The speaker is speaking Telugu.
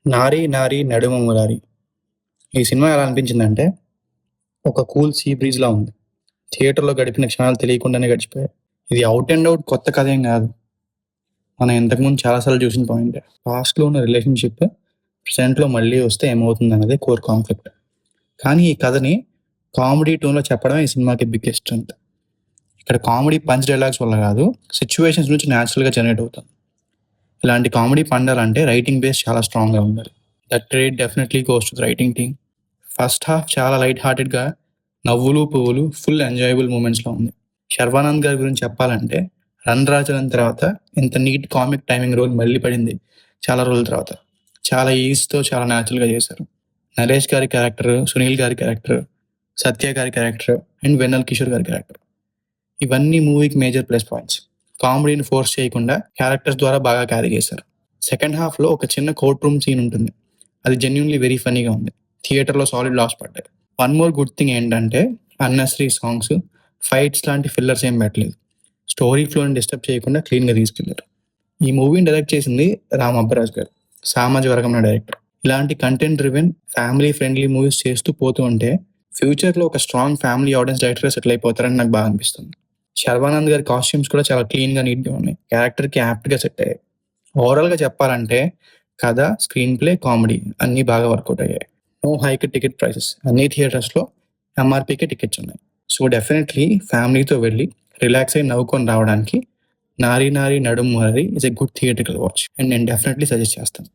'నారి నారి నడుమ మురారి' ఈ సినిమా ఎలా అనిపించిందంటే, ఒక కూల్ సీ బ్రీజ్‌లా ఉంది. థియేటర్‌లో గడిపిన క్షణాలు తెలియకుండానే గడిచిపోయాయి. ఇది ఔట్ అండ్ ఔట్ కొత్త కథేం గాదు. మనం ఇంతకుముందు చాలా సార్లు చూసిన పాయింటే. పాస్ట్‌లో ఉన్న రిలేషన్‌షిప్ ప్రెజెంట్‌లో మళ్ళీ వస్తే ఏమవుతుందన్నదే కోర్ కాన్ఫ్లిక్ట్. కానీ ఈ కథని కామెడీ టోన్‌లో చెప్పడమే ఈ సినిమాకి బిగ్గెస్ట్ స్ట్రెంగ్త్. ఇక్కడ కామెడీ పంచ్ డైలాగ్స్ వల్ల గాదు, సిట్యుయేషన్స్ నుంచి న్యాచురల్‌గా జనరేట్ అవుతుంది. ఇలాంటి కామెడీ పండాలంటే రైటింగ్ బేస్ చాలా స్ట్రాంగ్‌గా ఉండాలి. That credit definitely goes to the writing team. First half చాలా లైట్ హార్టెడ్‌గా నవ్వులు, పువ్వులు ఫుల్ ఎంజాయబుల్ మూమెంట్స్‌లో ఉంది. శర్వానంద్ గారి గురించి చెప్పాలంటే 'రన్ రాజన్' తర్వాత ఇంత నీట్ కామిక్ టైమింగ్ రోల్ మళ్ళీ పడింది చాలా రోజుల తర్వాత. చాలా ఈజ్‌తో చాలా న్యాచురల్‌గా చేశారు. నరేష్ గారి క్యారెక్టర్, సునీల్ గారి క్యారెక్టర్, సత్య గారి క్యారెక్టర్ అండ్ వెన్నెల కిషోర్ గారి క్యారెక్టర్ ఇవన్నీ మూవీకి మేజర్ ప్లస్ పాయింట్స్. కామెడీని ఫోర్స్ చేయకుండా క్యారెక్టర్స్ ద్వారా బాగా క్యారీ చేశారు. సెకండ్ హాఫ్‌లో ఒక చిన్న కోర్ట్ రూమ్ సీన్ ఉంటుంది. అది జెన్యూన్‌లీ వెరీ ఫన్నీగా ఉంది. థియేటర్‌లో సాలిడ్ లాస్ పడ్డాయి. వన్ మోర్ గుడ్ థింగ్ ఏంటంటే అన్నెసరీ సాంగ్స్, ఫైట్స్ లాంటి ఫిల్లర్స్ ఏం పెట్టలేదు. స్టోరీ ఫ్లోని డిస్టర్బ్ చేయకుండా క్లీన్‌గా తీసుకెళ్లారు. ఈ మూవీని డైరెక్ట్ చేసింది రామ్ అబ్బరాజ్ గారు. సామాజిక వర్గంలో డైరెక్టర్. ఇలాంటి content driven, family friendly movies చేస్తూ పోతూ ఉంటే ఫ్యూచర్‌లో ఒక స్ట్రాంగ్ ఫ్యామిలీ ఆడియన్స్ డైరెక్టర్‌గా సెటిల్ అయిపోతారని నాకు బాగా అనిపిస్తుంది. శర్వానంద్ గారి కాస్ట్యూమ్స్ కూడా చాలా క్లీన్‌గా, నీట్‌గా ఉన్నాయి. క్యారెక్టర్‌కి యాప్ట్‌గా సెట్ అయ్యాయి. ఓవరాల్‌గా చెప్పాలంటే కథ, స్క్రీన్ ప్లే, కామెడీ అన్నీ బాగా వర్కౌట్ అయ్యాయి. No hike ticket prices. అన్ని థియేటర్స్‌లో ఎంఆర్‌పీకే టికెట్స్ ఉన్నాయి. సో డెఫినెట్‌లీ ఫ్యామిలీతో వెళ్లి రిలాక్స్ అయ్యి నవ్వుకొని రావడానికి 'Nari Nari Naduma Murari' is a good theatrical watch and నేను డెఫినెట్‌లీ సజెస్ట్ చేస్తాను.